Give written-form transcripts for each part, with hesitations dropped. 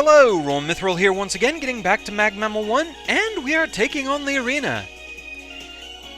Hello, Roll Mithril here once again, getting back to Mag Mammal 1, and we are taking on the arena.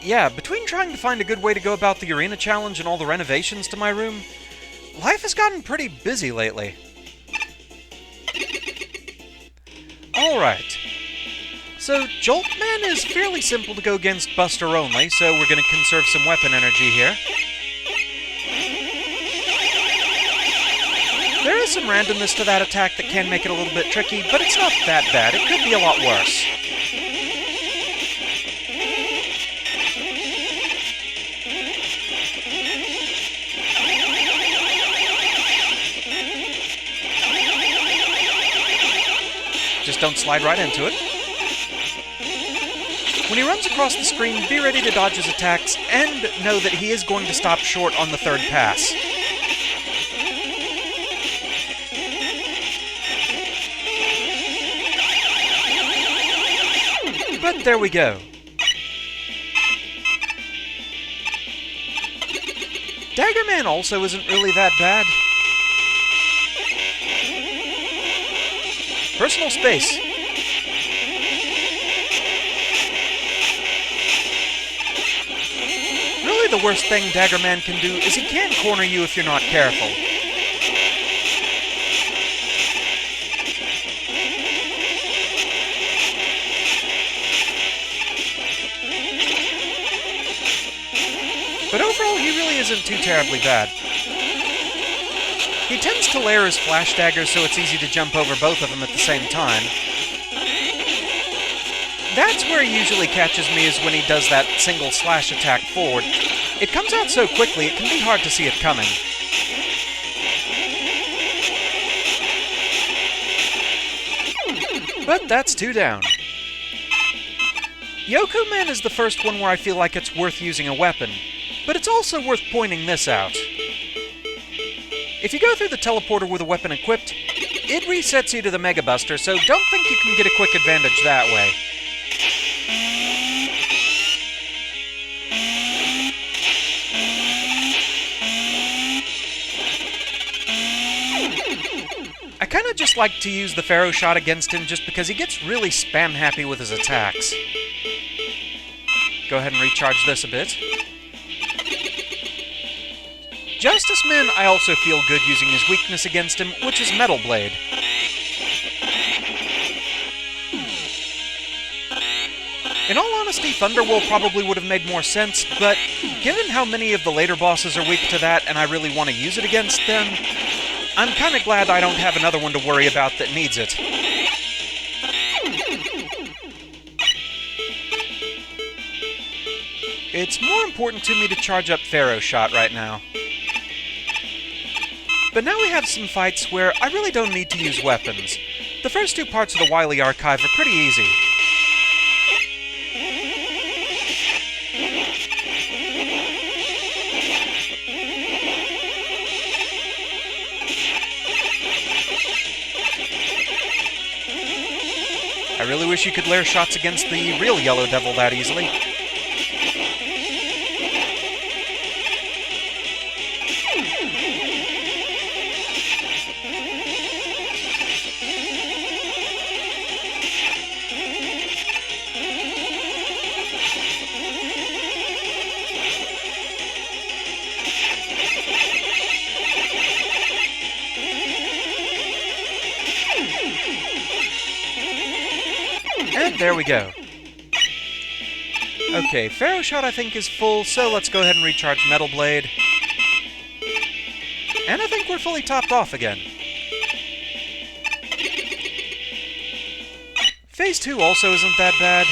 Yeah, between trying to find a good way to go about the arena challenge and all the renovations to my room, life has gotten pretty busy lately. Alright. So, Joltman is fairly simple to go against Buster only, so we're going to conserve some weapon energy here. There is some randomness to that attack that can make it a little bit tricky, but it's not that bad. It could be a lot worse. Just don't slide right into it. When he runs across the screen, be ready to dodge his attacks, and know that he is going to stop short on the third pass. But there we go. Daggerman also isn't really that bad. Personal space. Really the worst thing Daggerman can do is he can corner you if you're not careful. But overall, he really isn't too terribly bad. He tends to layer his flash daggers so it's easy to jump over both of them at the same time. That's where he usually catches me, is when he does that single slash attack forward. It comes out so quickly, it can be hard to see it coming. But that's 2 down. Yoku Man is the first one where I feel like it's worth using a weapon. But it's also worth pointing this out. If you go through the teleporter with a weapon equipped, it resets you to the Mega Buster, so don't think you can get a quick advantage that way. I kinda just like to use the Pharaoh Shot against him just because he gets really spam happy with his attacks. Go ahead and recharge this a bit. Justice Man, I also feel good using his weakness against him, which is Metal Blade. In all honesty, Thunderwolf probably would have made more sense, but given how many of the later bosses are weak to that and I really want to use it against them, I'm kinda glad I don't have another one to worry about that needs it. It's more important to me to charge up Pharaoh Shot right now. But now we have some fights where I really don't need to use weapons. The first 2 parts of the Wily archive are pretty easy. I really wish you could layer shots against the real Yellow Devil that easily. And there we go. Okay, Pharaoh Shot I think is full, so let's go ahead and recharge Metal Blade. And I think we're fully topped off again. Phase 2 also isn't that bad.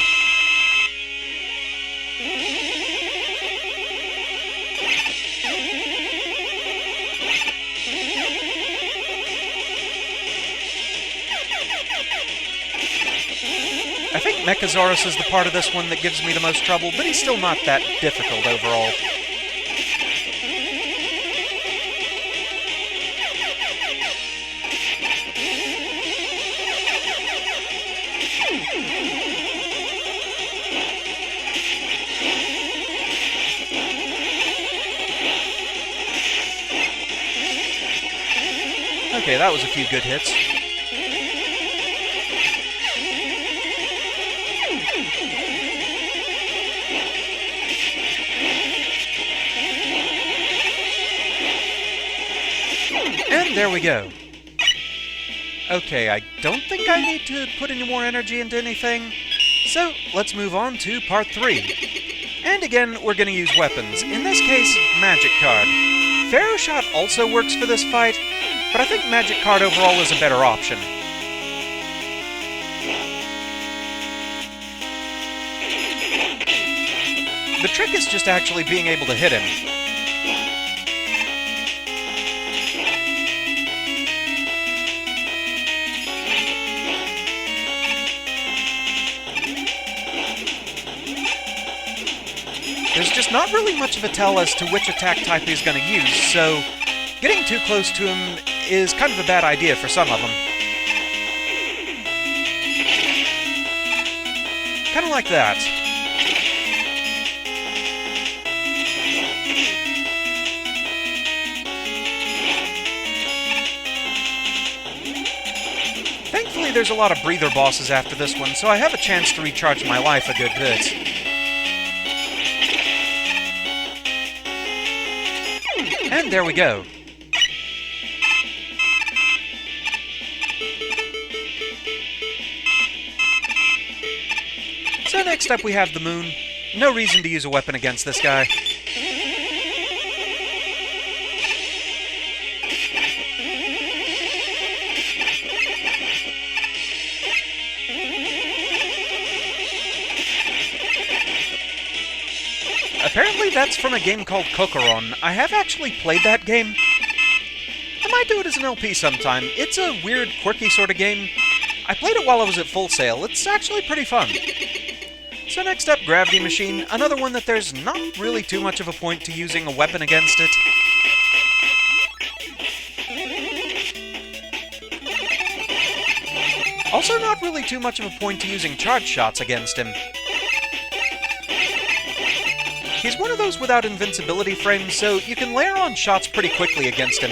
I think Mechasaurus is the part of this one that gives me the most trouble, but he's still not that difficult overall. Okay, that was a few good hits. And there we go. Okay, I don't think I need to put any more energy into anything, so let's move on to part 3. And again, we're going to use weapons, in this case, Magic Card. Pharaoh Shot also works for this fight, but I think Magic Card overall is a better option. The trick is just actually being able to hit him. There's just not really much of a tell as to which attack type he's going to use, so getting too close to him is kind of a bad idea for some of them. Kind of like that. Thankfully, there's a lot of breather bosses after this one, so I have a chance to recharge my life a good bit. And there we go. So next up we have the moon. No reason to use a weapon against this guy. Apparently that's from a game called Kokoron. I have actually played that game. I might do it as an LP sometime. It's a weird, quirky sort of game. I played it while I was at Full Sail. It's actually pretty fun. So next up, Gravity Machine. Another one that there's not really too much of a point to using a weapon against it. Also not really too much of a point to using charge shots against him. He's one of those without invincibility frames, so you can layer on shots pretty quickly against him.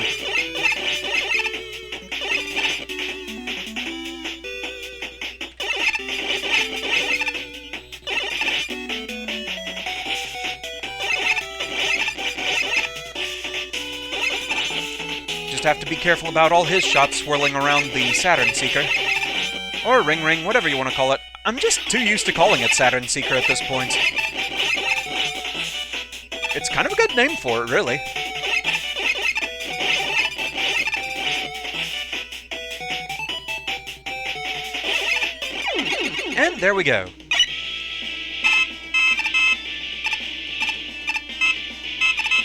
Just have to be careful about all his shots swirling around the Saturn Seeker. Or Ring Ring, whatever you want to call it. I'm just too used to calling it Saturn Seeker at this point. It's kind of a good name for it, really. And there we go.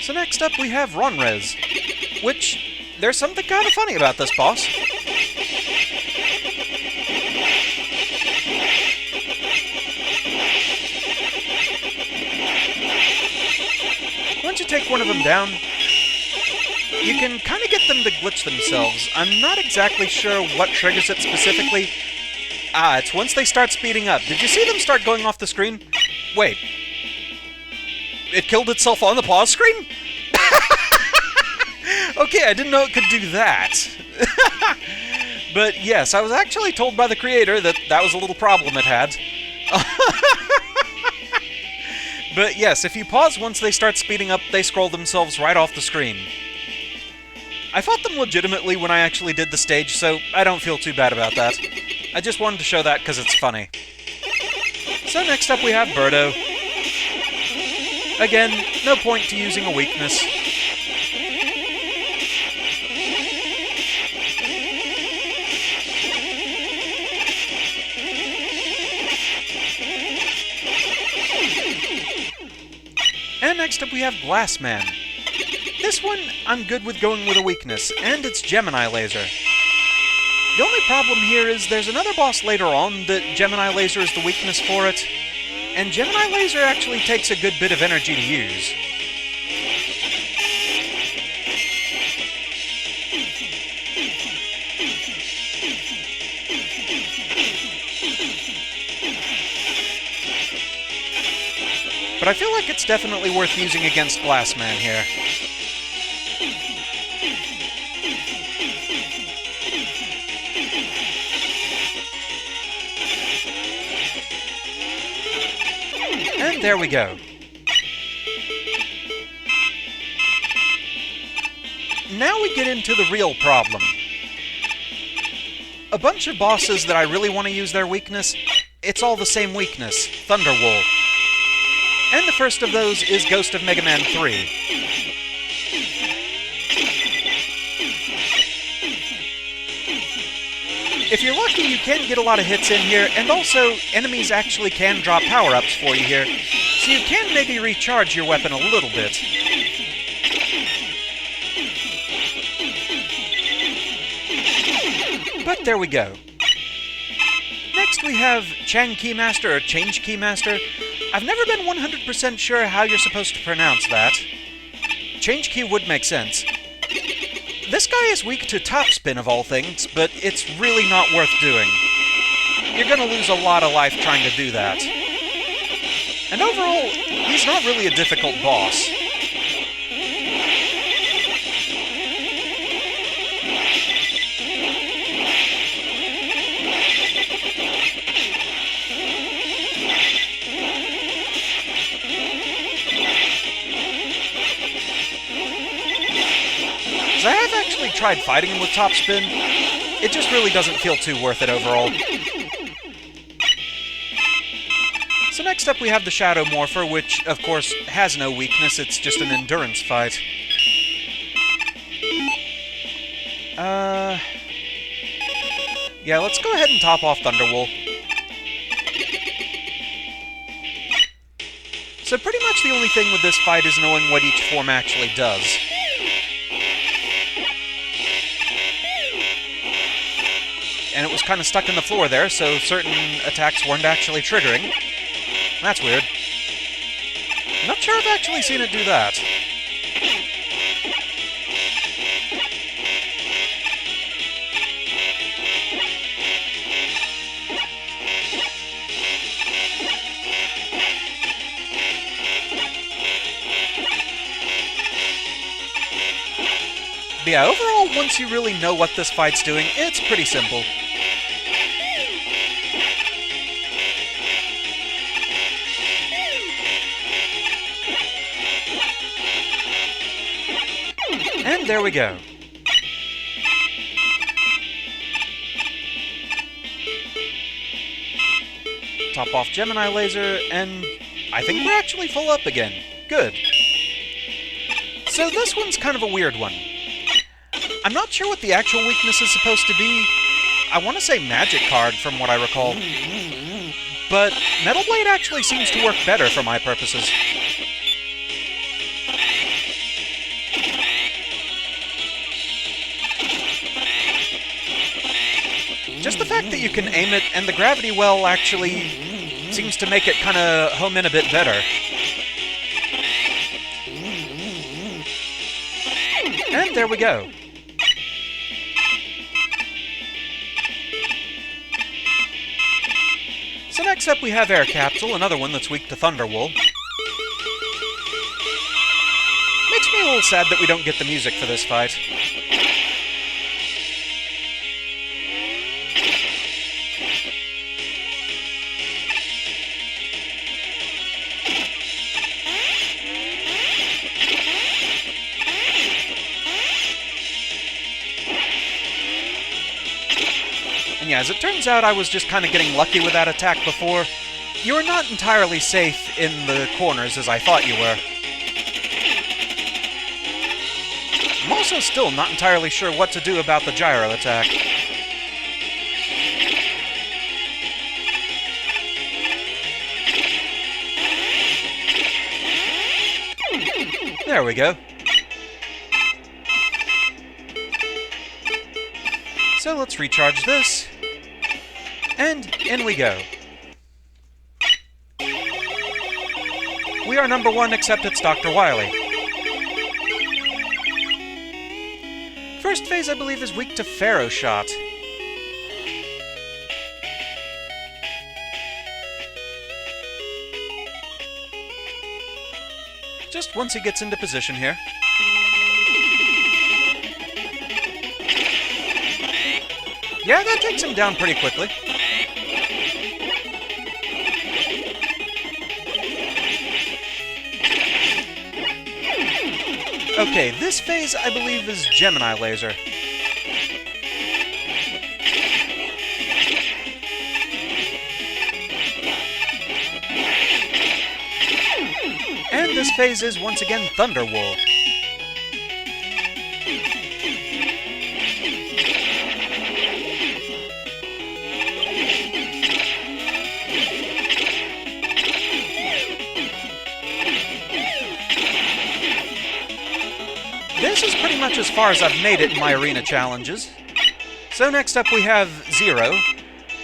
So next up we have Ronrez, which, there's something kind of funny about this boss. Once you take one of them down, you can kind of get them to glitch themselves. I'm not exactly sure what triggers it specifically. Ah, it's once they start speeding up. Did you see them start going off the screen? Wait. It killed itself on the pause screen? Okay, I didn't know it could do that. But yes, I was actually told by the creator that that was a little problem it had. But yes, if you pause once they start speeding up, they scroll themselves right off the screen. I fought them legitimately when I actually did the stage, so I don't feel too bad about that. I just wanted to show that because it's funny. So next up we have Birdo. Again, no point to using a weakness. And next up we have Glassman. This one, I'm good with going with a weakness, and it's Gemini Laser. The only problem here is there's another boss later on that Gemini Laser is the weakness for it, and Gemini Laser actually takes a good bit of energy to use. But I feel like it's definitely worth using against Glassman here. And there we go. now we get into the real problem. A bunch of bosses that I really want to use their weakness, it's all the same weakness, Thunderwool. And the first of those is Ghost of Mega Man 3. If you're lucky, you can get a lot of hits in here, and also, enemies actually can drop power-ups for you here, so you can maybe recharge your weapon a little bit. But there we go. Next we have Chang Keymaster, or Change Keymaster. I've never been 100% sure how you're supposed to pronounce that. Change Key would make sense. This guy is weak to topspin of all things, but it's really not worth doing. You're gonna lose a lot of life trying to do that. And overall, he's not really a difficult boss. I have actually tried fighting him with topspin. It just really doesn't feel too worth it overall. So next up we have the Shadow Morpher, which, of course, has no weakness, it's just an endurance fight. Yeah, let's go ahead and top off Thunderwool. So pretty much the only thing with this fight is knowing what each form actually does. And it was kind of stuck in the floor there, so certain attacks weren't actually triggering. That's weird. Not sure I've actually seen it do that. But yeah, overall, once you really know what this fight's doing, it's pretty simple. And there we go. Top off Gemini Laser, and I think we're actually full up again. Good. So this one's kind of a weird one. I'm not sure what the actual weakness is supposed to be. I want to say Magic Card, from what I recall. But Metal Blade actually seems to work better for my purposes. Just the fact that you can aim it, and the gravity well actually seems to make it kind of home in a bit better. And there we go. So next up we have Air Capsule, another one that's weak to Thunderwool. Makes me a little sad that we don't get the music for this fight. And yeah, as it turns out, I was just kind of getting lucky with that attack before. You are not entirely safe in the corners as I thought you were. I'm also still not entirely sure what to do about the gyro attack. There we go. So let's recharge this. And in we go. We are number one, except it's Dr. Wily. First phase, I believe, is weak to Pharaoh Shot. Just once he gets into position here. Yeah, that takes him down pretty quickly. Okay, this phase I believe is Gemini laser. And this phase is once again Thunderwool. This is pretty much as far as I've made it in my arena challenges. So next up we have Zero,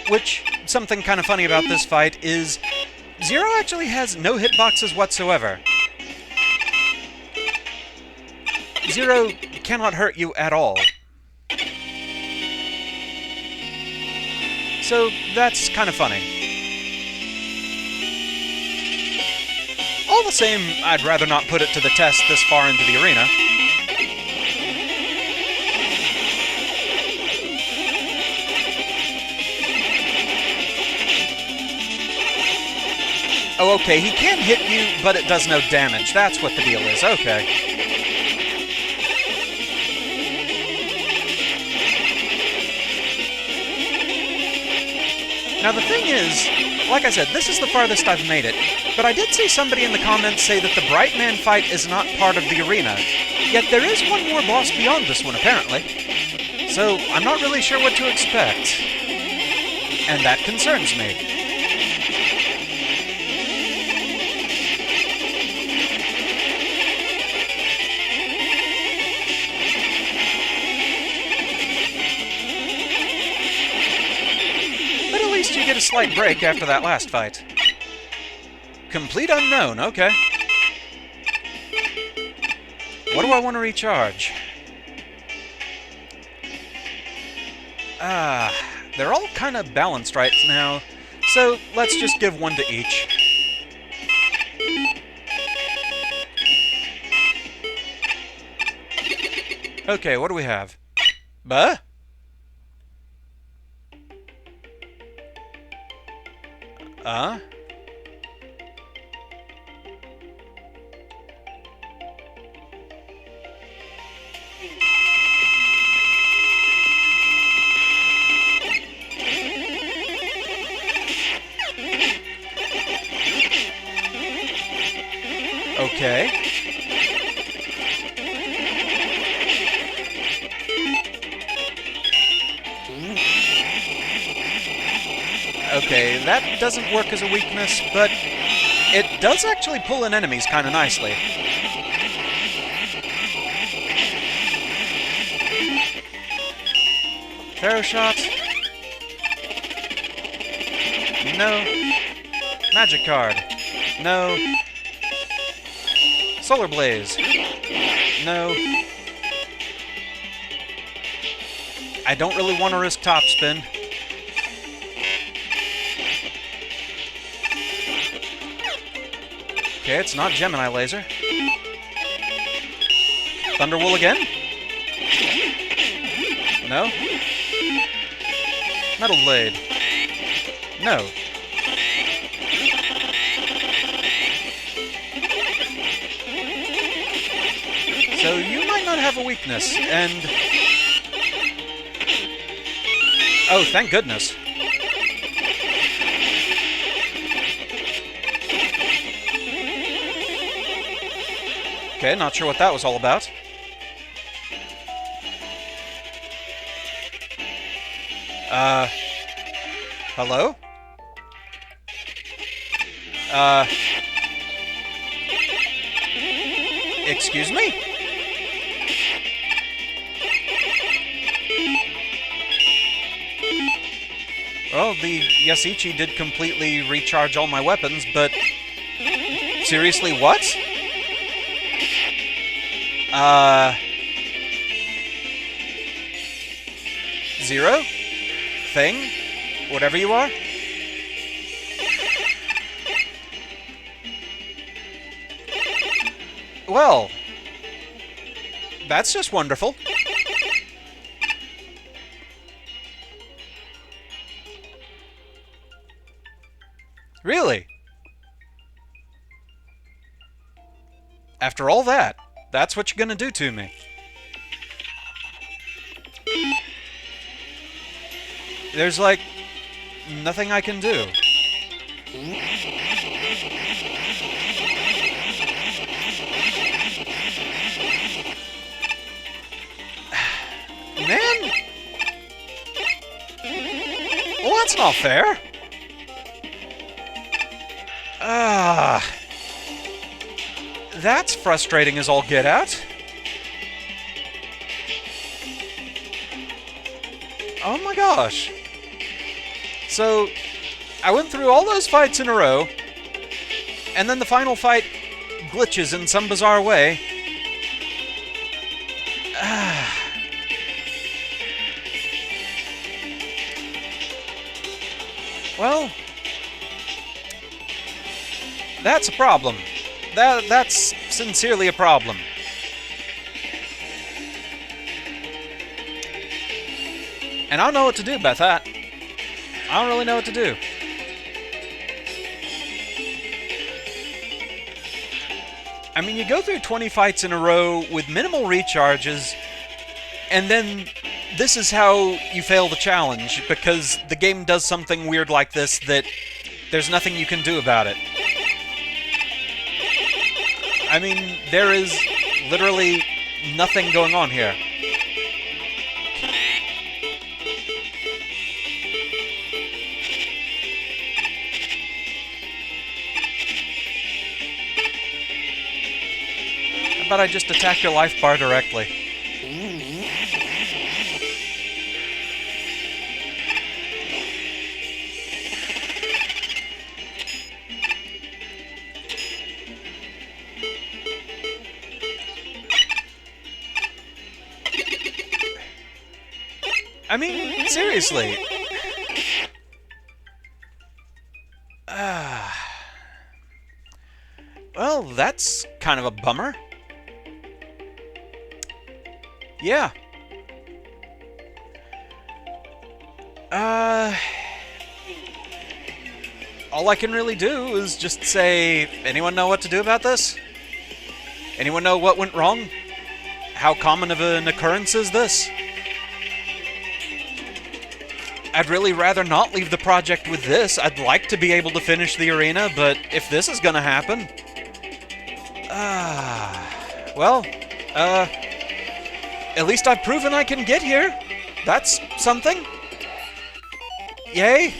which, something kind of funny about this fight is Zero actually has no hitboxes whatsoever. Zero cannot hurt you at all. So that's kind of funny. All the same, I'd rather not put it to the test this far into the arena. Oh, okay, he can hit you, but it does no damage. That's what the deal is. Okay. Now, the thing is, like I said, this is the farthest I've made it, but I did see somebody in the comments say that the Bright Man fight is not part of the arena. Yet there is one more boss beyond this one, apparently. So, I'm not really sure what to expect. And that concerns me. You get a slight break after that last fight. Complete unknown, okay. What do I want to recharge? They're all kind of balanced right now, so let's just give one to each. Okay, what do we have? Buh? Okay. Okay, that doesn't work as a weakness, but it does actually pull in enemies kind of nicely. Pharaoh shot. No. Magic card. No. Solar Blaze. No. I don't really want to risk top spin. Okay, it's not Gemini Laser. Thunderwool again? No. Metal Blade. No. So you might not have a weakness, and... Oh, thank goodness. Okay, not sure what that was all about. Hello? Excuse me? Well, the Yasichi did completely recharge all my weapons, but... Seriously, what? Zero? Thing? Whatever you are? Well, that's just wonderful. Really? After all that? that's what you're gonna do to me. There's, like, nothing I can do. Man! Well, that's not fair. That's frustrating as all get out. Oh my gosh. So, I went through all those fights in a row, and then the final fight glitches in some bizarre way. Well, that's a problem. That's sincerely a problem. And I don't know what to do about that. I don't really know what to do. I mean, you go through 20 fights in a row with minimal recharges, and then this is how you fail the challenge, because the game does something weird like this that there's nothing you can do about it. I mean, there is literally nothing going on here. How about I just attack your life bar directly? I mean, seriously. Well, that's kind of a bummer. Yeah. All I can really do is just say, anyone know what to do about this? Anyone know what went wrong? How common of an occurrence is this? I'd really rather not leave the project with this. I'd like to be able to finish the arena, but if this is gonna happen... well, at least I've proven I can get here. That's something. Yay.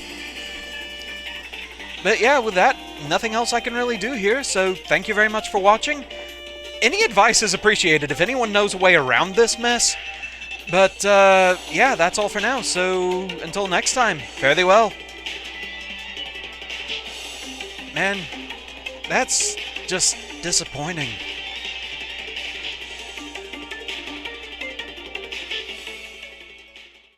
But yeah, with that, nothing else I can really do here, so thank you very much for watching. Any advice is appreciated if anyone knows a way around this mess. But, yeah, that's all for now, so until next time, fare thee well. Man, that's just disappointing.